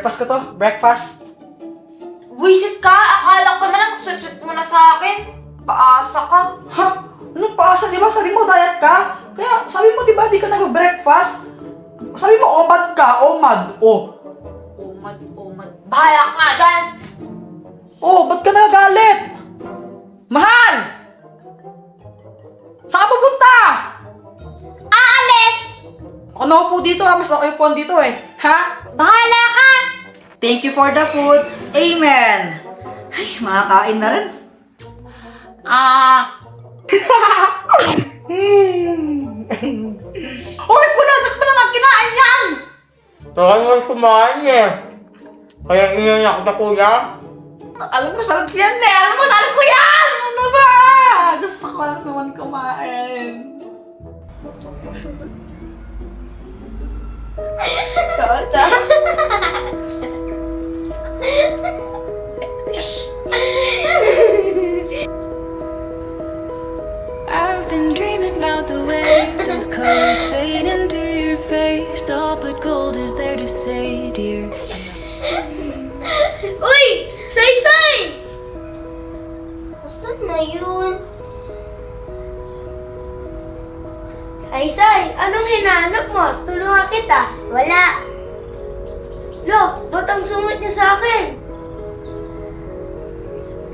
breakfast ko to. Breakfast. Wisit ka! Akala ko naman ang sweet-sweet mo na sa akin. Paasa ka. Ha? Anong paasa? Di ba sabi mo diet ka? Kaya sabi mo di ba di ka nag-breakfast? Sabi mo omad ka, omad. Oh. Umad. Bahala ka nga dyan! Oh, ba't ka nagalit? Mahal! Saan ka pupunta? Aalis! Ako na po dito ha, mas okay po dito eh. Ha? Bahala ka! Thank you for the food. Amen. Ay, makakain na rin. Uy, kulanat mo naman kinain yan! Saka naman kumain eh. Kaya iniyak na kuya. Alam mo, sarap yan eh! Alam mo, sarap ko yan! Ano ba? Gusto ko lang naman kumain. Tota. I've been dreaming about the way those colors fade into your face. All but gold is there to say, dear. Uy! Saysay! Nasaan na yun? Saysay, anong hinahanap mo? Tulungan kita. Wala. Lo, ba't ang sungit niya sa akin?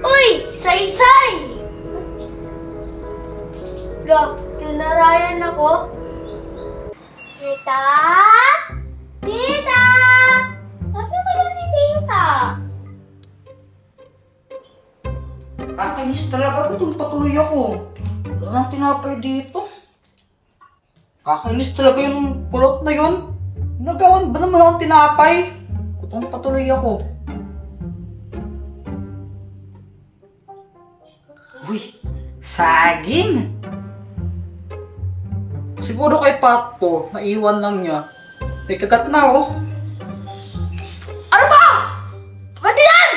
Uy! Saysay! Lo, tinarayan ako. Tita? Tita! Nasaan ka na si Tita? Kakainis talaga. Gutom patuloy ako. Wala nang tinapay dito. Kakainis talaga yung kulot na yun. Nagawan ba naman akong tinapay? Gutom patuloy ako. Uy, saging! Siguro kay Pato, naiwan lang niya. May kagat na oh. Ano ba? Ba't yan?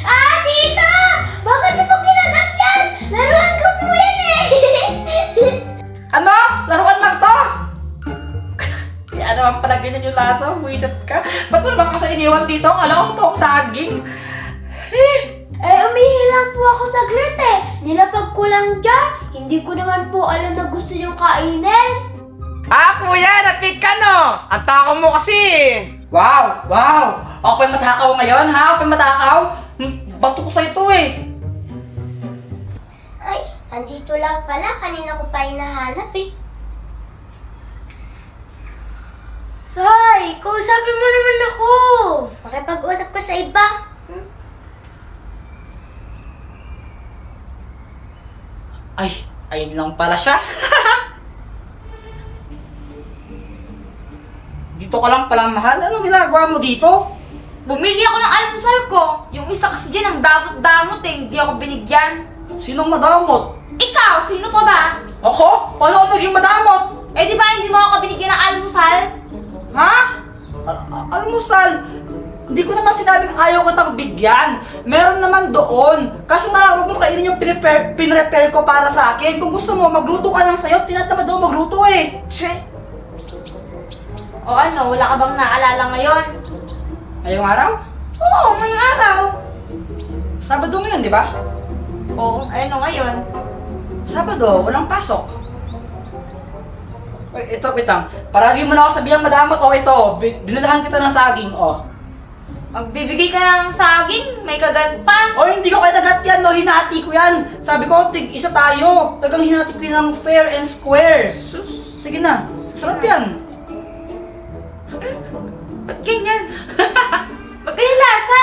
Ah, Tita! Bakit mo kinagat yan? Laruan ko po yan eh! Ano? Laruan lang to? Kaya naman pala ganyan yung lasa, wisit ka. Ba't naman ka sa iniwan dito? Alam ko to, saging. Umihi lang po ako saglit eh. Nilapag ko lang dyan. Hindi ko naman po alam na gusto niyong kainin. Kuya, napik ka no? Ang tako mo kasi. Wow! Wow! Ako pa yung matakaw ngayon, ha? Ako pa yung matakaw? Bato ko sa ito eh. Ay, andito lang pala. Kanina ko pa hinahanap eh. Say, kausapin mo naman ako. Makipag-usap ka sa iba. Ay, ayun lang pala siya. Dito ka lang pala, mahal. Anong ginagawa mo dito? Bumili ako ng almusal ko. Yung isa kasi dyan ang damot-damot eh. Hindi ako binigyan. Sinong madamot? Ikaw, sino ka ba? Ako? Paano ako naging madamot? Eh di ba hindi mo ako binigyan ng almusal? Ha? Almusal? Hindi ko naman sinabing ayaw kitang bigyan. Meron naman doon. Kaso nga, huwag mo kainin yung pinrepare ko para sa akin. Kung gusto mo, magluto ka lang sa'yo. Tinatamad daw magluto eh. Che. O ano, wala ka bang naalala ngayon? Ngayong araw? Oo, ngayong araw. Sabado ngayon, di ba? Oo, ano ngayon? Sabado, walang pasok. Ito, wait lang. Paragi mo na ako sabihang madamot. O ito, dinalahan kita ng saging. O. Magbibigay ka ng saging, may kagat pa. O hindi ko kaya nagat yan, no? Hinati ko yan. Sabi ko, tig-isa tayo. Tagang hinati ko yan ng fair and square. Sige na, sarap yan. Ba't ganyan? Ba't ganyan lasa?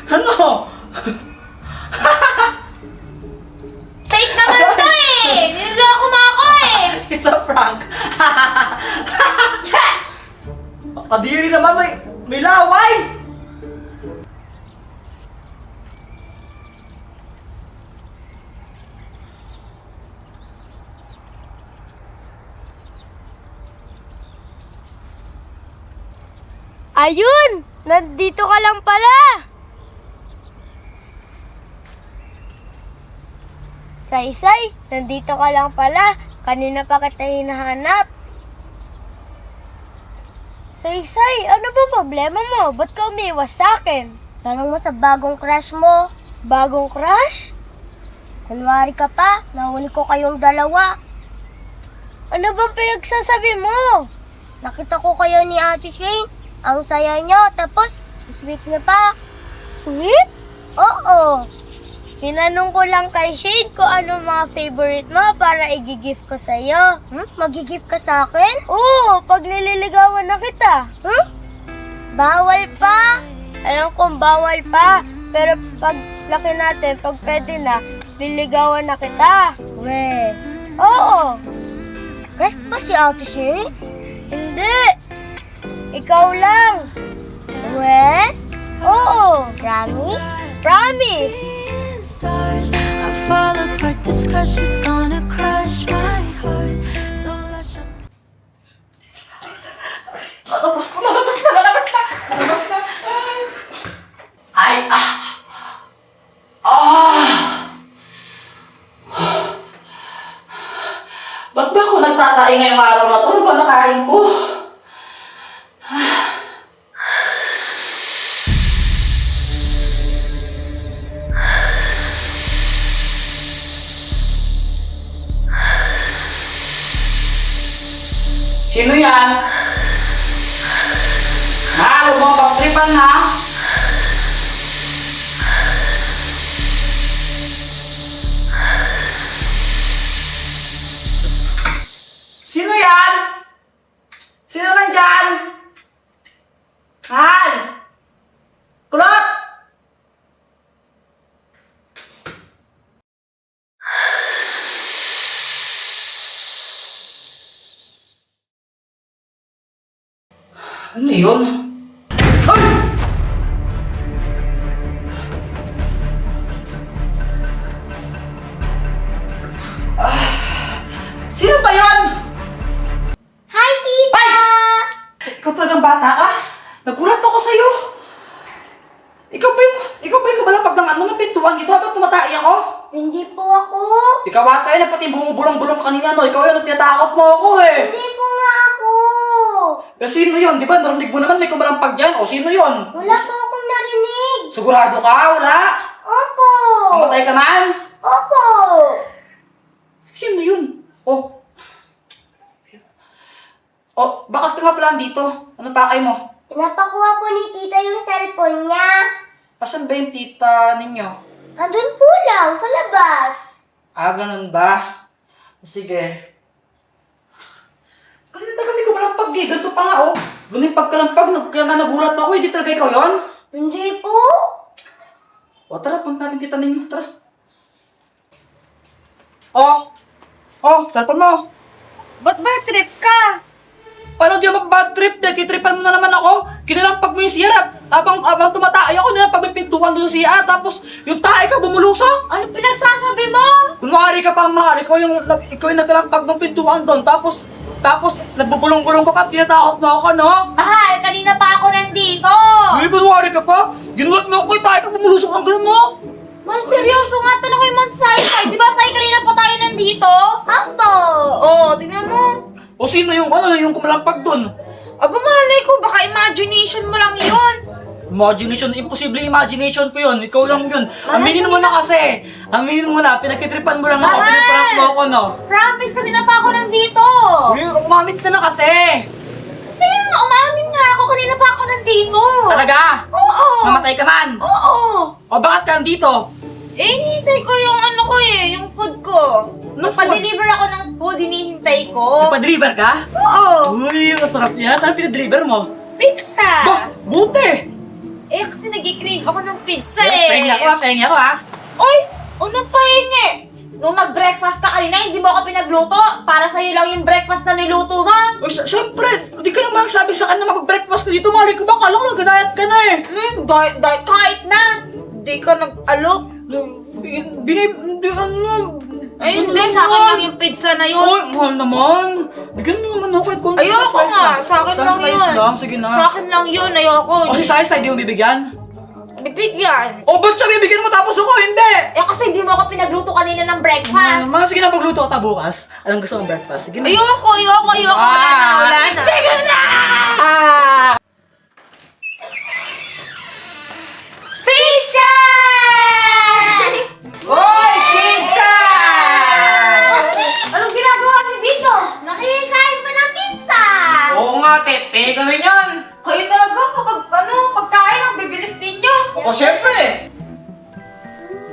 Ano? Fake naman to eh! Niloloko mo ako eh! It's a prank. Che! Kadiri naman, may laway! Ayun! Nandito ka lang pala! Saysay, nandito ka lang pala. Kanina pa kita hinahanap. Say, ano ba problema mo? Ba't ka umiwas sa akin? Tanong mo sa bagong crush mo. Bagong crush? Kunwari ka pa, nahuli ko kayong dalawa. Ano bang pinagsasabi mo? Nakita ko kayo ni Ate Shane. Ang saya niyo, tapos sweet niyo pa. Sweet? Oo. Tinanong ko lang kay Shane kung ano mga favorite mo para i-gift ko sa'yo. Mag-gift ka sa akin? Oo, pag nililigawan na kita. Bawal pa. Alam kong bawal pa. Pero pag laki natin, pag pwede na, liligawan na kita. We. Oo. Crush ba si Ate Shane? Hindi. Ikaw lang. We? Oo. Promise? Promise. Stars, I fall apart. This crush is gonna crush my heart. So let's Lalabas na. Ay, Ba't ba ako nagtatae ngayong araw na to? Ano ba nakain ko? Sino yan? Huwag mo pagtripan ha? Sino yan? Sino nandyan? Han! Kulot! Ano yun? Ay! Sino ba yun? Hi, Tita! Ikaw talagang bata ka? Nagulat ako sa'yo. Ikaw ba yung kumalapag ng ano ng pintuan dito habang tumatay ako? Hindi po ako. Ikaw ata yun, pati bumubulong-bulong ka kanina, no? Ikaw yun, tinatakot mo ako eh. Hindi po nga ako. Eh, sino yun? Di ba, narinig mo naman may kumalampag dyan. O, sino yun? Wala po akong narinig. Sigurado ka? Wala? Opo. Mamatay ka man? Opo. Sino yun? Oh. Oh, bakit ka nga pala dito? Anong pakay mo? Pinapakuha po ni Tita yung cellphone niya. Asan ba yung tita ninyo? Andun po lang, sa labas. Ah, ganun ba? Sige. Kasi kami kumalampag eh. Ganito pa nga oh. Ganun yung pagkalampag. Kaya nga nagulat ako. Hindi talaga ikaw yun? Hindi po. O tara, puntahan kita ninyo. Tara. Oh, cellphone mo. Ba't ba trip ka? Paano di ba bad trip? Kitripan mo na naman ako. Kinalampag mo yung CR. Abang tumatay ako, nilalampag may pintuan doon sa CR. Tapos yung tae ka bumulusok. Ano pinagsasabi mo? Kunwari ka pa, mahal. Ikaw yung nagkalampag ng pintuan doon. Tapos nagbubulong-bulong ka pa. Tinatakot mo ako, no? Mahal, kanina pa ako nandito. Uy, kunwari ka pa. Ginulat mo ako, yung tae ka bumulusok ang ganun, no? Man, seryoso nga. Tanong ko yung man Sai. Di ba Sai, kanina pa tayo nandito? Apo. Oo, tingnan mo. O sino yung yung kumalampag doon? Aba, malay ko. Baka imagination mo lang yun. Imagination, imposible imagination ko yun. Ikaw lang yun. Aminin mo na kasi. Aminin mo na, pinagkitripan mo lang ako. Mahal! Pinagprank mo ako, no? Promise, kanina pa ako nandito. Uy, umamit ka na kasi. Kaya nga, umamin nga ako. Kanina pa ako nandito. Talaga? Oo. Namatay ka man? Oo. O bakit ka nandito? Hinihintay ko yung ano ko yung food ko. Anong Nagpa-deliver ako ng food, hinihintay ko. Nagpa-deliver ka? Oo. Uy, masarap yan. Ano pinadeliver mo? Pizza. Bah, buti. Eh, kasi nag-crave ako ng pizza Yes, pahingi ako ha. Oy! Unang pahingi! Nung nag-breakfast ka kanina, hindi mo ako pinagluto. Para sa'yo lang yung breakfast na niluto mo. Uy, syempre, hindi ka naman sabi sa akin na mag-breakfast ka dito. Mali ko ba? Kala ko nag-diet ka na eh. Diet kahit na. Hindi ka nag-alok. Ay, hindi. Sa akin lang yung pizza na yun. Uy, mahal naman. Bigyan mo naman ako kahit konti. Ayoko Sa nga. Sa akin lang slice yun. lang, sige na. Sa akin lang yun. Ayoko. O si Sai, di mo bibigyan? Bibigyan. O ba't siya bibigyan mo tapos ako hindi? Eh, kasi hindi mo ako pinagluto kanina ng breakfast. Mga sige na, pagluto ka bukas. Anong gusto mong breakfast? Sige na. Ayoko. Wala na. Sige na!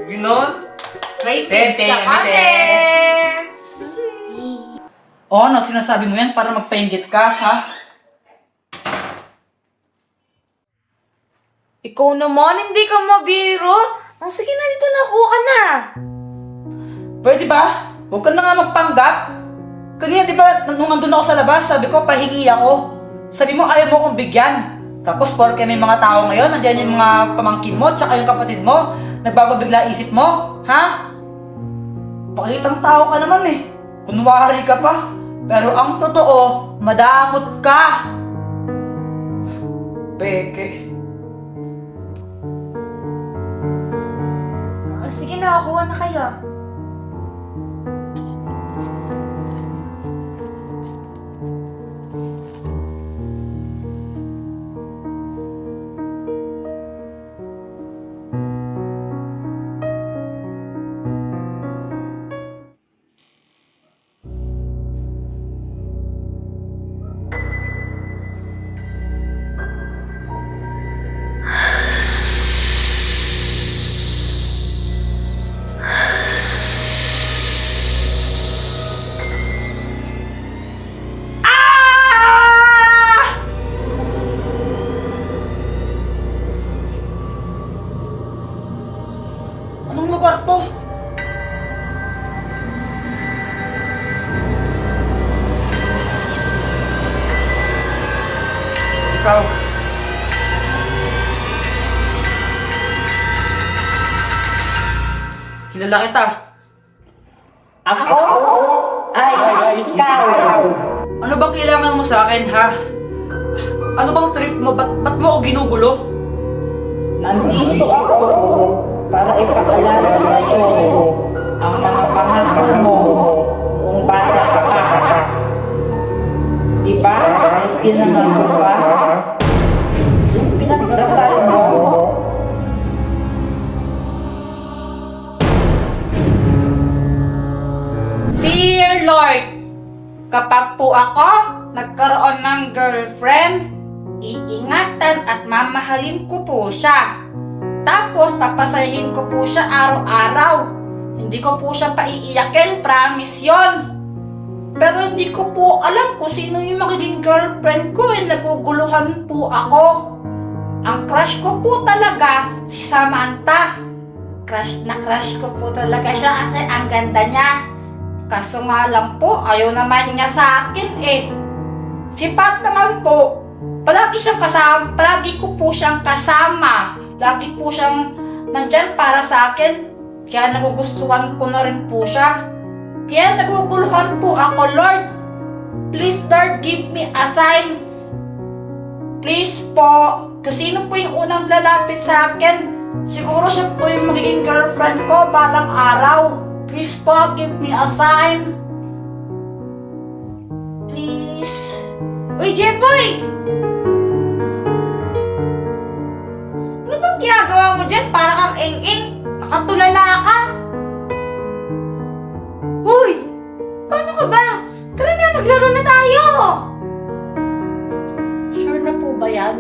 Ganon? May Tete, pizza tete. kami! O ano, sinasabi mo yan para magpainggit ka, ha? Ikaw naman, hindi ka mabiro. Oh, sige na, dito na, kuha ka na. Pwede ba? Huwag ka na nga magpanggap. Kanina, di ba, nung andun ako sa labas, sabi ko, pahingi ako. Sabi mo, ayaw mo akong bigyan. Tapos, porke may mga tao ngayon, nandiyan yung mga pamangkin mo, tsaka yung kapatid mo, nagbago bigla isip mo, ha? Pakitang tao ka naman eh. Kunwari ka pa. Pero ang totoo, madamot ka. Peke. Oh, sige na, kuha na kayo. Anong lugar to? Ikaw. Kilala kita. Ako? Ay, ikaw. Ano bang kailangan mo sa akin, ha? Ano bang trip mo? Ba't mo ako ginugulo? Nandito ako para ipakilala sa iyo ang mga pangako mo kung bata ka pa. Di ba? May pinangako ka? Yung pinagdasal mo, Dear Lord, kapag po ako nagkaroon ng girlfriend, iingatan at mamahalin ko po siya. Tapos papasahin ko po siya araw-araw. Hindi ko po siya paiiyakin, promise yon. Pero hindi ko po alam kung sino yung magiging girlfriend ko, naguguluhan po ako. Ang crush ko po talaga si Samantha. Crush na crush ko po talaga siya kasi ang ganda niya. Kaso nga lang po, ayaw naman niya sa akin eh. Si Pat naman po, palagi ko po siyang kasama. Lagi po siyang nandyan para sa akin. Kaya nagugustuhan ko na rin po siya. Kaya naguguluhan po ako, Lord. Please, Lord, give me a sign. Please po. Kasi sino po yung unang lalapit sa akin? Siguro siya po yung magiging girlfriend ko balang araw. Please po, give me a sign. Please. Uy, Jeboy! Ano bang ginagawa mo dyan? Para kang eng-eng. Nakatulala ka. Uy! Paano ka ba? Tara na, maglaro na tayo! Sure na po ba yan?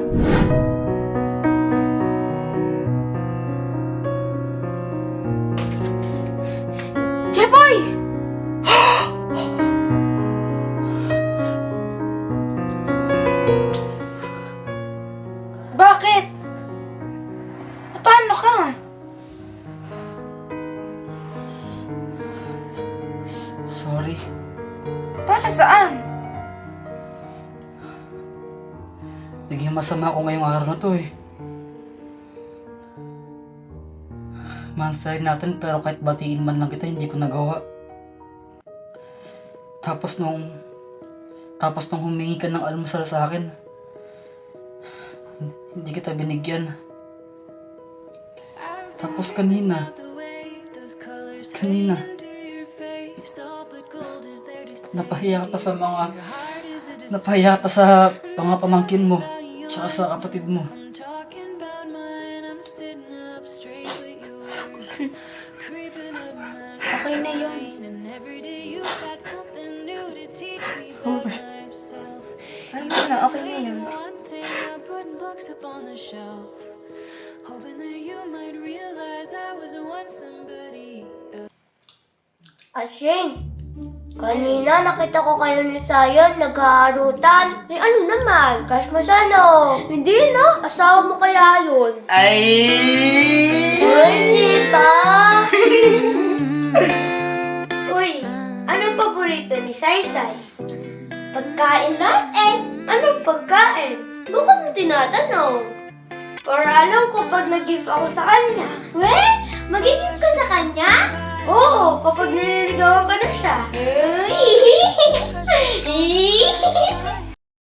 Jeboy! Bakit? Paano ka? Sorry. Para saan? Naging masama ako ngayong araw na to eh. Mansayin natin pero kahit batiin man lang kita, hindi ko nagawa. Tapos nung humingi ka ng almusal sa akin, hindi kita binigyan. Tapos kanina, napahiya ka pa sa mga pamangkin mo, tsaka sa kapatid mo. Okay na yun. Ayun na, okay na yun. Hoping that you might realize I was the one find somebody else. At Shane, kanina nakita ko kayo ni Sayan nag-aarutan. Eh ano naman? Crush mo siya no? Hindi no, asawa mo kaya yun. Ay! Hindi pa! Uy, anong paborito ni Saysay? Pagkain lahat eh. Anong pagkain? Bakit mo tinatanong? Para alam ko pag nag-give ako sa kanya. Mag-give ka sa kanya? Oo, kapag nililigawan ka na siya. Uy!